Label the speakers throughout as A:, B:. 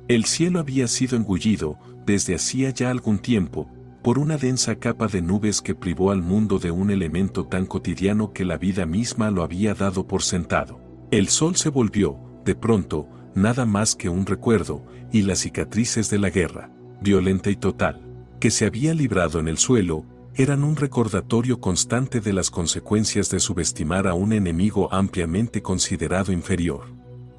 A: El cielo había sido engullido, desde hacía ya algún tiempo, por una densa capa de nubes que privó al mundo de un elemento tan cotidiano que la vida misma lo había dado por sentado. El sol se volvió, de pronto, nada más que un recuerdo, y las cicatrices de la guerra, violenta y total, que se había librado en el suelo, eran un recordatorio constante de las consecuencias de subestimar a un enemigo ampliamente considerado inferior.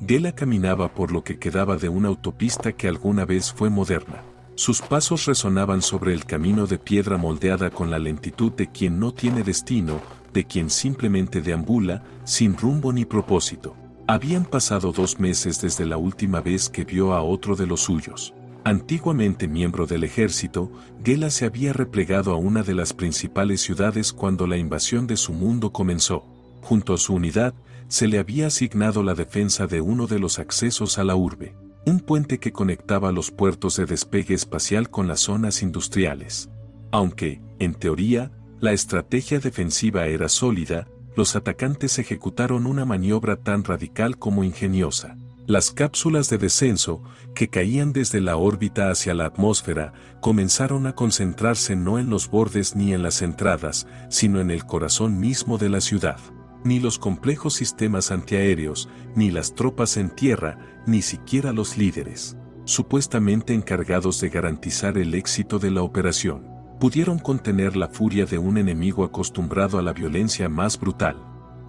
A: Gela caminaba por lo que quedaba de una autopista que alguna vez fue moderna. Sus pasos resonaban sobre el camino de piedra moldeada con la lentitud de quien no tiene destino, de quien simplemente deambula, sin rumbo ni propósito. Habían pasado 2 meses desde la última vez que vio a otro de los suyos. Antiguamente miembro del ejército, Gela se había replegado a una de las principales ciudades cuando la invasión de su mundo comenzó. Junto a su unidad, se le había asignado la defensa de uno de los accesos a la urbe, un puente que conectaba los puertos de despegue espacial con las zonas industriales. Aunque, en teoría, la estrategia defensiva era sólida, los atacantes ejecutaron una maniobra tan radical como ingeniosa. Las cápsulas de descenso, que caían desde la órbita hacia la atmósfera, comenzaron a concentrarse no en los bordes ni en las entradas, sino en el corazón mismo de la ciudad. Ni los complejos sistemas antiaéreos, ni las tropas en tierra, ni siquiera los líderes, supuestamente encargados de garantizar el éxito de la operación, pudieron contener la furia de un enemigo acostumbrado a la violencia más brutal.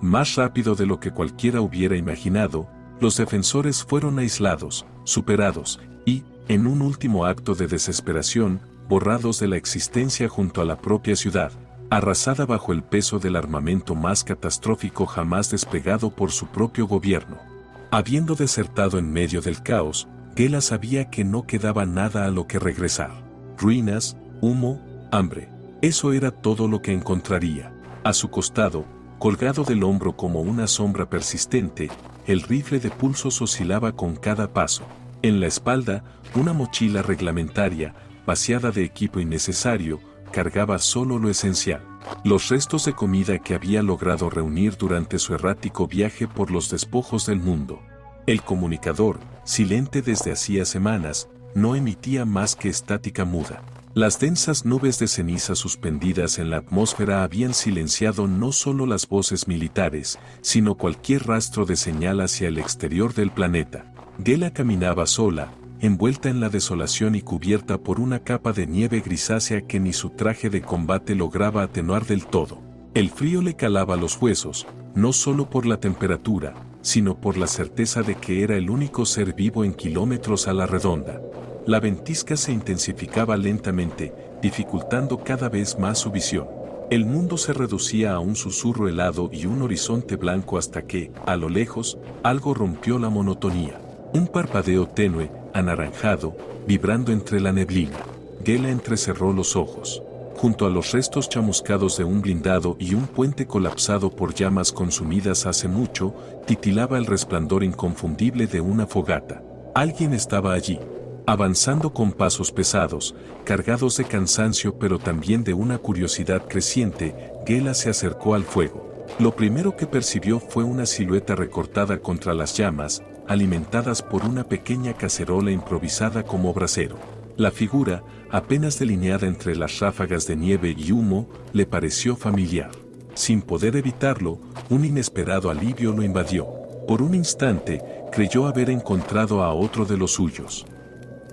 A: Más rápido de lo que cualquiera hubiera imaginado, los defensores fueron aislados, superados, y, en un último acto de desesperación, borrados de la existencia junto a la propia ciudad, arrasada bajo el peso del armamento más catastrófico jamás desplegado por su propio gobierno. Habiendo desertado en medio del caos, Gela sabía que no quedaba nada a lo que regresar. Ruinas, humo, hambre. Eso era todo lo que encontraría. A su costado, colgado del hombro como una sombra persistente, el rifle de pulsos oscilaba con cada paso. En la espalda, una mochila reglamentaria, vaciada de equipo innecesario, cargaba solo lo esencial, los restos de comida que había logrado reunir durante su errático viaje por los despojos del mundo. El comunicador, silente desde hacía semanas, no emitía más que estática muda. Las densas nubes de ceniza suspendidas en la atmósfera habían silenciado no solo las voces militares, sino cualquier rastro de señal hacia el exterior del planeta. Gela caminaba sola, envuelta en la desolación y cubierta por una capa de nieve grisácea que ni su traje de combate lograba atenuar del todo. El frío le calaba los huesos, no solo por la temperatura, sino por la certeza de que era el único ser vivo en kilómetros a la redonda. La ventisca se intensificaba lentamente, dificultando cada vez más su visión. El mundo se reducía a un susurro helado y un horizonte blanco hasta que, a lo lejos, algo rompió la monotonía. Un parpadeo tenue, anaranjado, vibrando entre la neblina. Gela entrecerró los ojos. Junto a los restos chamuscados de un blindado y un puente colapsado por llamas consumidas hace mucho, titilaba el resplandor inconfundible de una fogata. Alguien estaba allí, avanzando con pasos pesados, cargados de cansancio pero también de una curiosidad creciente. Gela se acercó al fuego. Lo primero que percibió fue una silueta recortada contra las llamas, alimentadas por una pequeña cacerola improvisada como brasero. La figura, apenas delineada entre las ráfagas de nieve y humo, le pareció familiar. Sin poder evitarlo, un inesperado alivio lo invadió. Por un instante, creyó haber encontrado a otro de los suyos.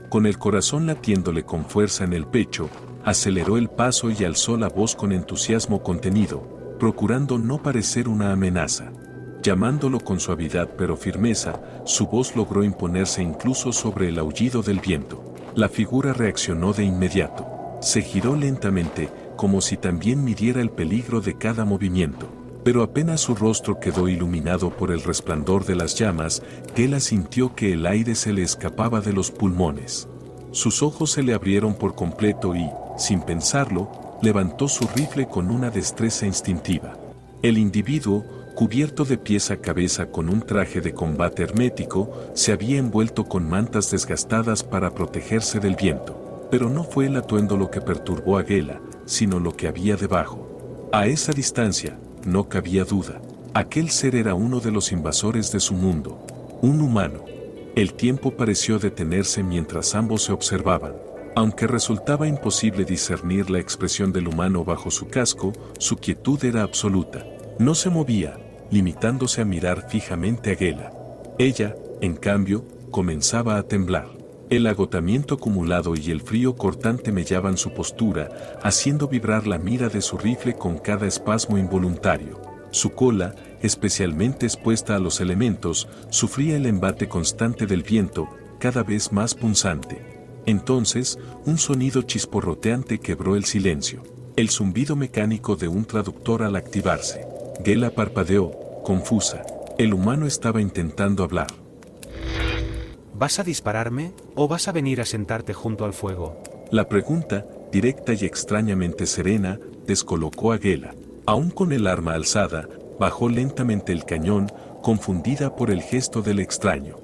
A: Con el corazón latiéndole con fuerza en el pecho, aceleró el paso y alzó la voz con entusiasmo contenido, procurando no parecer una amenaza. Llamándolo con suavidad pero firmeza, su voz logró imponerse incluso sobre el aullido del viento. La figura reaccionó de inmediato. Se giró lentamente, como si también midiera el peligro de cada movimiento. Pero apenas su rostro quedó iluminado por el resplandor de las llamas, Gela sintió que el aire se le escapaba de los pulmones. Sus ojos se le abrieron por completo y, sin pensarlo, levantó su rifle con una destreza instintiva. El individuo, cubierto de pies a cabeza con un traje de combate hermético, se había envuelto con mantas desgastadas para protegerse del viento. Pero no fue el atuendo lo que perturbó a Gela, sino lo que había debajo. A esa distancia, no cabía duda. Aquel ser era uno de los invasores de su mundo. Un humano. El tiempo pareció detenerse mientras ambos se observaban. Aunque resultaba imposible discernir la expresión del humano bajo su casco, su quietud era absoluta. No se movía, limitándose a mirar fijamente a Gela. Ella, en cambio, comenzaba a temblar. El agotamiento acumulado y el frío cortante mellaban su postura, haciendo vibrar la mira de su rifle con cada espasmo involuntario. Su cola, especialmente expuesta a los elementos, sufría el embate constante del viento, cada vez más punzante. Entonces, un sonido chisporroteante quebró el silencio. El zumbido mecánico de un traductor al activarse. Gela parpadeó, confusa. El humano estaba intentando hablar.
B: ¿Vas a dispararme, o vas a venir a sentarte junto al fuego?
A: La pregunta, directa y extrañamente serena, descolocó a Gela. Aún con el arma alzada, bajó lentamente el cañón, confundida por el gesto del extraño.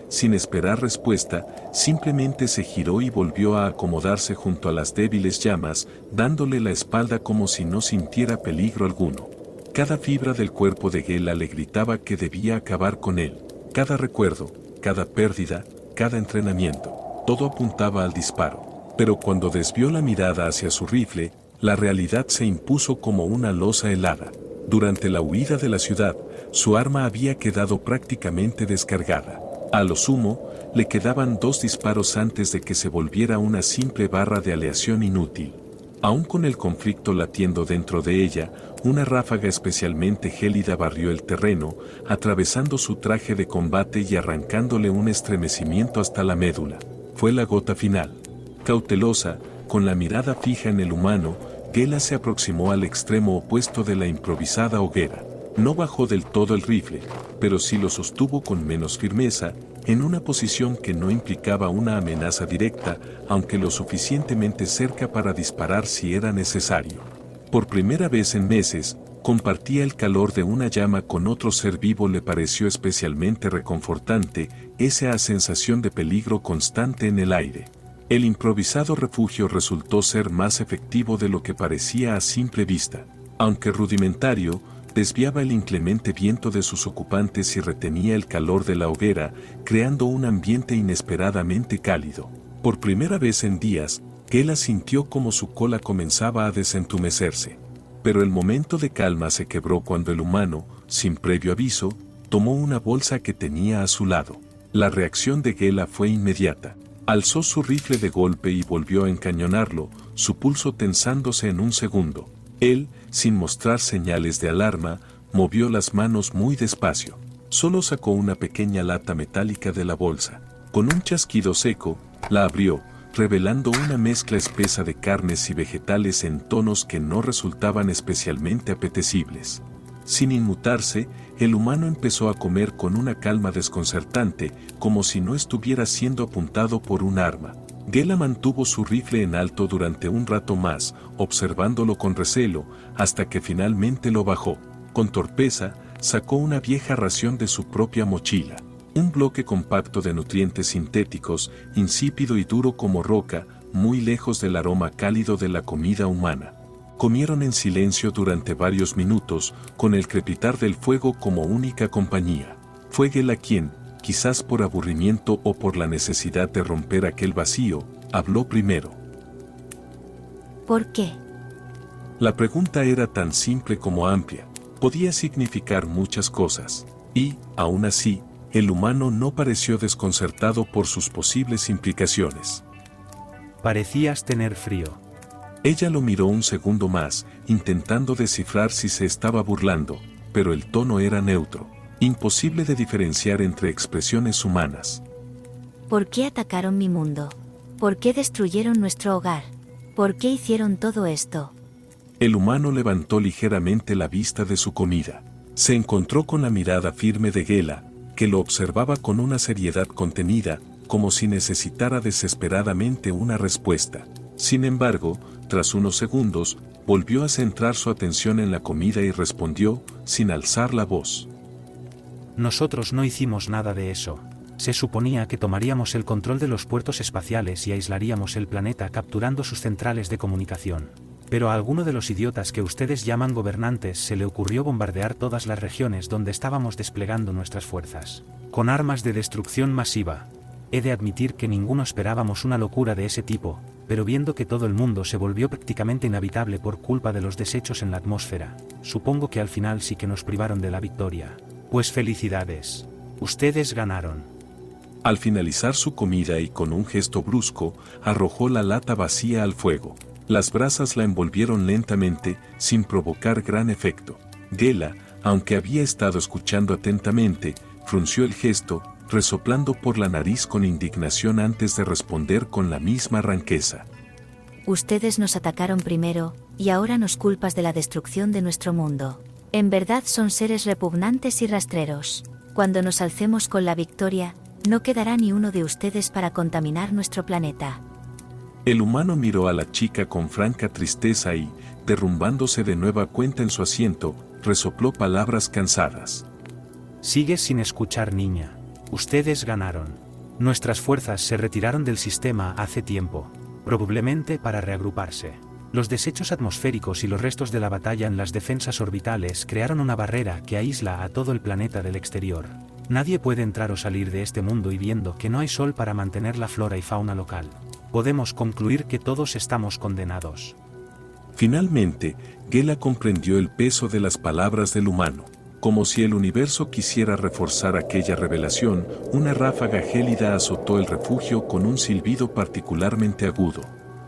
A: Sin esperar respuesta, simplemente se giró y volvió a acomodarse junto a las débiles llamas, dándole la espalda como si no sintiera peligro alguno. Cada fibra del cuerpo de Gela le gritaba que debía acabar con él. Cada recuerdo, cada pérdida, cada entrenamiento, todo apuntaba al disparo. Pero cuando desvió la mirada hacia su rifle, la realidad se impuso como una losa helada. Durante la huida de la ciudad, su arma había quedado prácticamente descargada. A lo sumo, le quedaban 2 disparos antes de que se volviera una simple barra de aleación inútil. Aún con el conflicto latiendo dentro de ella, una ráfaga especialmente gélida barrió el terreno, atravesando su traje de combate y arrancándole un estremecimiento hasta la médula. Fue la gota final. Cautelosa, con la mirada fija en el humano, Gela se aproximó al extremo opuesto de la improvisada hoguera. No bajó del todo el rifle, pero sí lo sostuvo con menos firmeza, en una posición que no implicaba una amenaza directa, aunque lo suficientemente cerca para disparar si era necesario. Por primera vez en meses, compartía el calor de una llama con otro ser vivo. Le pareció especialmente reconfortante esa sensación de peligro constante en el aire. El improvisado refugio resultó ser más efectivo de lo que parecía a simple vista. Aunque rudimentario, desviaba el inclemente viento de sus ocupantes y retenía el calor de la hoguera, creando un ambiente inesperadamente cálido. Por primera vez en días, Gela sintió como su cola comenzaba a desentumecerse. Pero el momento de calma se quebró cuando el humano, sin previo aviso, tomó una bolsa que tenía a su lado. La reacción de Gela fue inmediata. Alzó su rifle de golpe y volvió a encañonarlo, su pulso tensándose en un segundo. Él, sin mostrar señales de alarma, movió las manos muy despacio. Solo sacó una pequeña lata metálica de la bolsa. Con un chasquido seco, la abrió, revelando una mezcla espesa de carnes y vegetales en tonos que no resultaban especialmente apetecibles. Sin inmutarse, el humano empezó a comer con una calma desconcertante, como si no estuviera siendo apuntado por un arma. Gela mantuvo su rifle en alto durante un rato más, observándolo con recelo, hasta que finalmente lo bajó. Con torpeza, sacó una vieja ración de su propia mochila. Un bloque compacto de nutrientes sintéticos, insípido y duro como roca, muy lejos del aroma cálido de la comida humana. Comieron en silencio durante varios minutos, con el crepitar del fuego como única compañía. Fue Gela quien, quizás por aburrimiento o por la necesidad de romper aquel vacío, habló primero.
C: ¿Por qué?
A: La pregunta era tan simple como amplia. Podía significar muchas cosas. Y, aún así, el humano no pareció desconcertado por sus posibles implicaciones.
B: Parecías tener frío.
A: Ella lo miró un segundo más, intentando descifrar si se estaba burlando, pero el tono era neutro. Imposible de diferenciar entre expresiones humanas.
C: ¿Por qué atacaron mi mundo? ¿Por qué destruyeron nuestro hogar? ¿Por qué hicieron todo esto?
A: El humano levantó ligeramente la vista de su comida. Se encontró con la mirada firme de Gela, que lo observaba con una seriedad contenida, como si necesitara desesperadamente una respuesta. Sin embargo, tras unos segundos, volvió a centrar su atención en la comida y respondió, sin alzar la voz.
B: Nosotros no hicimos nada de eso. Se suponía que tomaríamos el control de los puertos espaciales y aislaríamos el planeta capturando sus centrales de comunicación. Pero a alguno de los idiotas que ustedes llaman gobernantes se le ocurrió bombardear todas las regiones donde estábamos desplegando nuestras fuerzas. con armas de destrucción masiva. He de admitir que ninguno esperábamos una locura de ese tipo, pero viendo que todo el mundo se volvió prácticamente inhabitable por culpa de los desechos en la atmósfera, supongo que al final sí que nos privaron de la victoria. Pues felicidades. Ustedes ganaron.
A: Al finalizar su comida y con un gesto brusco, arrojó la lata vacía al fuego. Las brasas la envolvieron lentamente, sin provocar gran efecto. Gela, aunque había estado escuchando atentamente, frunció el gesto, resoplando por la nariz con indignación antes de responder con la misma ranqueza.
C: Ustedes nos atacaron primero, y ahora nos culpas de la destrucción de nuestro mundo. En verdad son seres repugnantes y rastreros. Cuando nos alcemos con la victoria, no quedará ni uno de ustedes para contaminar nuestro planeta.
A: El humano miró a la chica con franca tristeza y, derrumbándose de nueva cuenta en su asiento, resopló palabras cansadas.
B: Sigues sin escuchar, niña. Ustedes ganaron. Nuestras fuerzas se retiraron del sistema hace tiempo, probablemente para reagruparse. Los desechos atmosféricos y los restos de la batalla en las defensas orbitales crearon una barrera que aísla a todo el planeta del exterior. Nadie puede entrar o salir de este mundo y viendo que no hay sol para mantener la flora y fauna local. Podemos concluir que todos estamos condenados.
A: Finalmente, Gela comprendió el peso de las palabras del humano. Como si el universo quisiera reforzar aquella revelación, una ráfaga gélida azotó el refugio con un silbido particularmente agudo.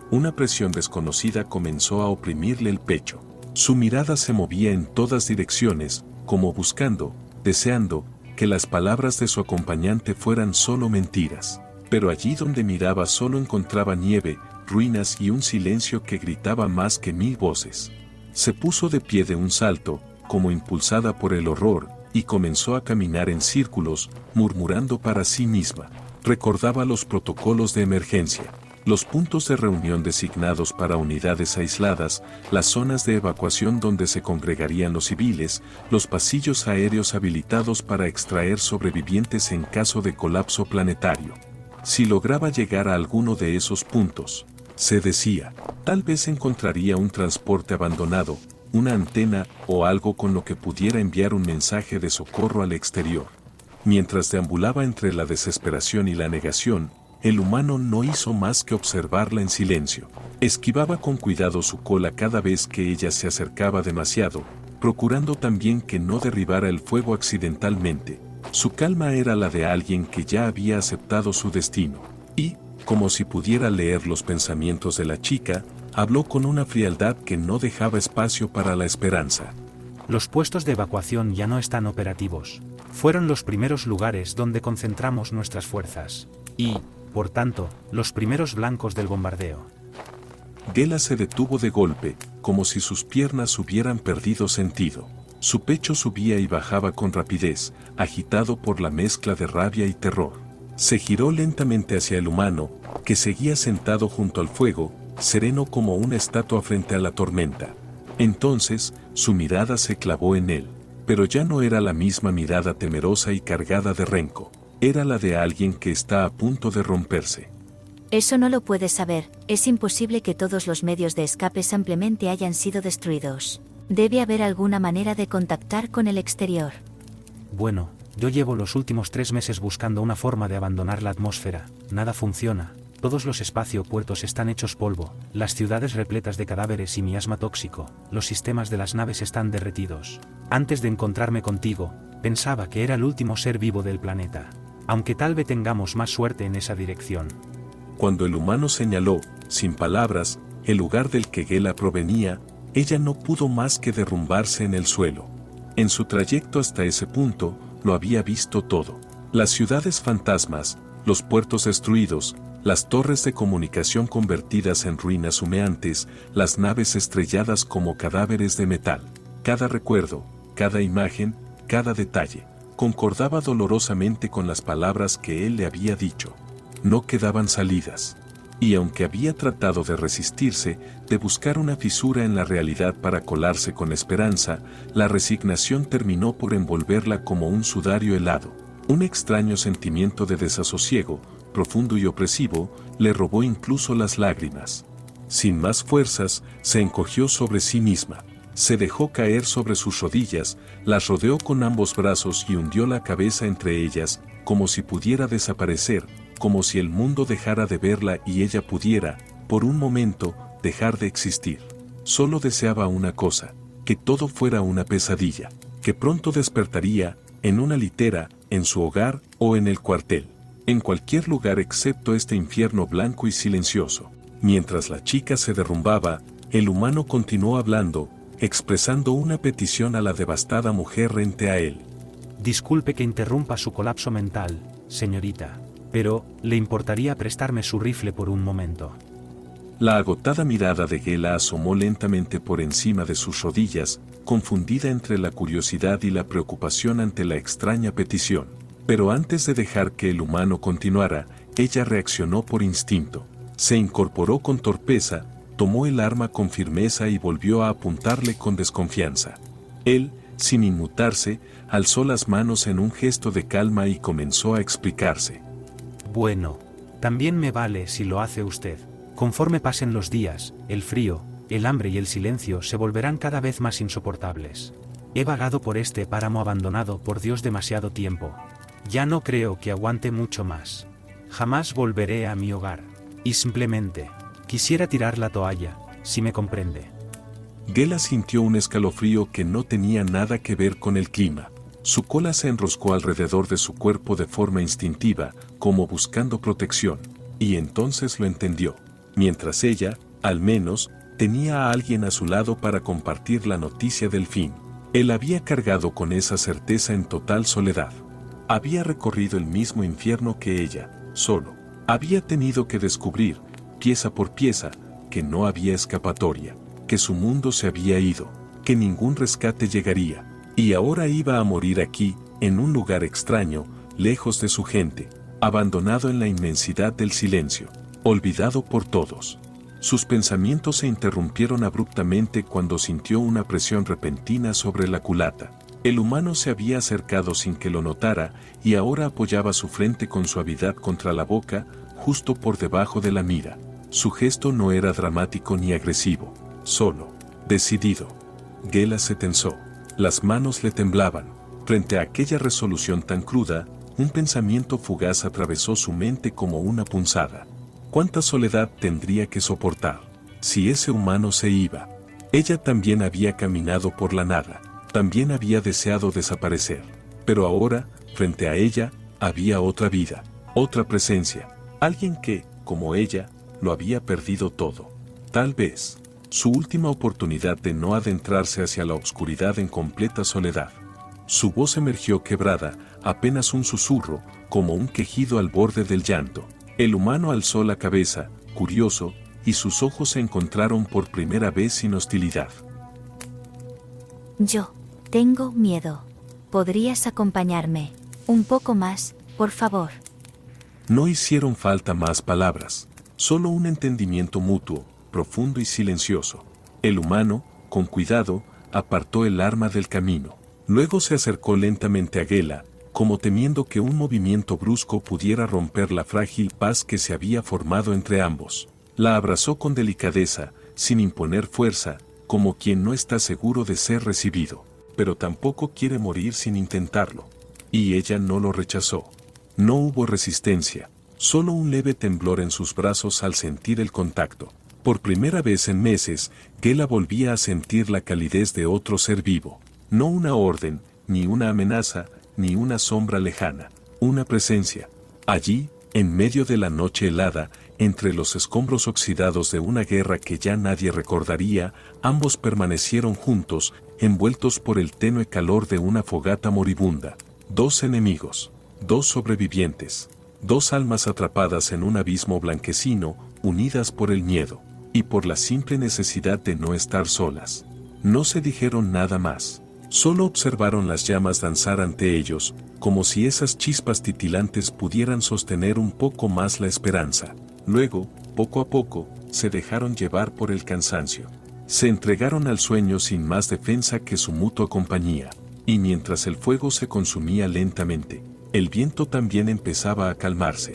A: Una presión desconocida comenzó a oprimirle el pecho. Su mirada se movía en todas direcciones, como buscando, deseando, que las palabras de su acompañante fueran solo mentiras. Pero allí donde miraba solo encontraba nieve, ruinas y un silencio que gritaba más que 1000 voces. Se puso de pie de un salto, como impulsada por el horror, y comenzó a caminar en círculos, murmurando para sí misma. Recordaba los protocolos de emergencia, los puntos de reunión designados para unidades aisladas, las zonas de evacuación donde se congregarían los civiles, los pasillos aéreos habilitados para extraer sobrevivientes en caso de colapso planetario. Si lograba llegar a alguno de esos puntos, se decía, tal vez encontraría un transporte abandonado, una antena o algo con lo que pudiera enviar un mensaje de socorro al exterior. Mientras deambulaba entre la desesperación y la negación, el humano no hizo más que observarla en silencio. Esquivaba con cuidado su cola cada vez que ella se acercaba demasiado, procurando también que no derribara el fuego accidentalmente. Su calma era la de alguien que ya había aceptado su destino. Y, como si pudiera leer los pensamientos de la chica, habló con una frialdad que no dejaba espacio para la esperanza.
B: Los puestos de evacuación ya no están operativos. Fueron los primeros lugares donde concentramos nuestras fuerzas. Y, por tanto, los primeros blancos del bombardeo.
A: Gela se detuvo de golpe, como si sus piernas hubieran perdido sentido. Su pecho subía y bajaba con rapidez, agitado por la mezcla de rabia y terror. Se giró lentamente hacia el humano, que seguía sentado junto al fuego, sereno como una estatua frente a la tormenta. Entonces, su mirada se clavó en él, pero ya no era la misma mirada temerosa y cargada de rencor. Era la de alguien que está a punto de romperse.
C: Eso no lo puedes saber, es imposible que todos los medios de escape simplemente hayan sido destruidos. Debe haber alguna manera de contactar con el exterior.
B: Bueno, yo llevo los últimos 3 meses buscando una forma de abandonar la atmósfera. Nada funciona. Todos los espaciopuertos están hechos polvo, las ciudades repletas de cadáveres y miasma tóxico, los sistemas de las naves están derretidos. Antes de encontrarme contigo, pensaba que era el último ser vivo del planeta. Aunque tal vez tengamos más suerte en esa dirección.
A: Cuando el humano señaló, sin palabras, el lugar del que Gela provenía, ella no pudo más que derrumbarse en el suelo. En su trayecto hasta ese punto, lo había visto todo. Las ciudades fantasmas, los puertos destruidos, las torres de comunicación convertidas en ruinas humeantes, las naves estrelladas como cadáveres de metal. Cada recuerdo, cada imagen, cada detalle, concordaba dolorosamente con las palabras que él le había dicho. No quedaban salidas. Y aunque había tratado de resistirse, de buscar una fisura en la realidad para colarse con esperanza, la resignación terminó por envolverla como un sudario helado. Un extraño sentimiento de desasosiego, profundo y opresivo, le robó incluso las lágrimas. Sin más fuerzas, se encogió sobre sí misma. Se dejó caer sobre sus rodillas, las rodeó con ambos brazos y hundió la cabeza entre ellas, como si pudiera desaparecer, como si el mundo dejara de verla y ella pudiera, por un momento, dejar de existir. Solo deseaba una cosa, que todo fuera una pesadilla, que pronto despertaría, en una litera, en su hogar o en el cuartel, en cualquier lugar excepto este infierno blanco y silencioso. Mientras la chica se derrumbaba, el humano continuó hablando, expresando una petición a la devastada mujer frente a él.
B: Disculpe que interrumpa su colapso mental, señorita, pero ¿le importaría prestarme su rifle por un momento?
A: La agotada mirada de Gela asomó lentamente por encima de sus rodillas, confundida entre la curiosidad y la preocupación ante la extraña petición. Pero antes de dejar que el humano continuara, ella reaccionó por instinto. Se incorporó con torpeza, tomó el arma con firmeza y volvió a apuntarle con desconfianza. Él, sin inmutarse, alzó las manos en un gesto de calma y comenzó a explicarse.
B: Bueno, también me vale si lo hace usted. Conforme pasen los días, el frío, el hambre y el silencio se volverán cada vez más insoportables. He vagado por este páramo abandonado por Dios demasiado tiempo. Ya no creo que aguante mucho más. Jamás volveré a mi hogar. Y simplemente, quisiera tirar la toalla, si me comprende.
A: Gela sintió un escalofrío que no tenía nada que ver con el clima. Su cola se enroscó alrededor de su cuerpo de forma instintiva, como buscando protección, y entonces lo entendió. Mientras ella, al menos, tenía a alguien a su lado para compartir la noticia del fin. Él había cargado con esa certeza en total soledad. Había recorrido el mismo infierno que ella, solo. Había tenido que descubrir, pieza por pieza, que no había escapatoria, que su mundo se había ido, que ningún rescate llegaría, y ahora iba a morir aquí, en un lugar extraño, lejos de su gente, abandonado en la inmensidad del silencio, olvidado por todos. Sus pensamientos se interrumpieron abruptamente cuando sintió una presión repentina sobre la culata. El humano se había acercado sin que lo notara y ahora apoyaba su frente con suavidad contra la boca, justo por debajo de la mira. Su gesto no era dramático ni agresivo, solo, decidido. Gela se tensó. Las manos le temblaban. Frente a aquella resolución tan cruda, un pensamiento fugaz atravesó su mente como una punzada. ¿Cuánta soledad tendría que soportar? Si ese humano se iba. Ella también había caminado por la nada. También había deseado desaparecer. Pero ahora, frente a ella, había otra vida, otra presencia. Alguien que, como ella, lo había perdido todo. Tal vez, su última oportunidad de no adentrarse hacia la oscuridad en completa soledad. Su voz emergió quebrada, apenas un susurro, como un quejido al borde del llanto. El humano alzó la cabeza, curioso, y sus ojos se encontraron por primera vez sin hostilidad.
C: Yo tengo miedo. ¿Podrías acompañarme? Un poco más, por favor.
A: No hicieron falta más palabras, solo un entendimiento mutuo, profundo y silencioso. El humano, con cuidado, apartó el arma del camino. Luego se acercó lentamente a Gela, como temiendo que un movimiento brusco pudiera romper la frágil paz que se había formado entre ambos. La abrazó con delicadeza, sin imponer fuerza, como quien no está seguro de ser recibido, pero tampoco quiere morir sin intentarlo. Y ella no lo rechazó. No hubo resistencia, solo un leve temblor en sus brazos al sentir el contacto. Por primera vez en meses, Gela volvía a sentir la calidez de otro ser vivo. No una orden, ni una amenaza, ni una sombra lejana, una presencia. Allí, en medio de la noche helada, entre los escombros oxidados de una guerra que ya nadie recordaría, ambos permanecieron juntos, envueltos por el tenue calor de una fogata moribunda. Dos enemigos, dos sobrevivientes, dos almas atrapadas en un abismo blanquecino, unidas por el miedo, y por la simple necesidad de no estar solas. No se dijeron nada más. Solo observaron las llamas danzar ante ellos, como si esas chispas titilantes pudieran sostener un poco más la esperanza. Luego, poco a poco, se dejaron llevar por el cansancio. Se entregaron al sueño sin más defensa que su mutua compañía. Y mientras el fuego se consumía lentamente, el viento también empezaba a calmarse.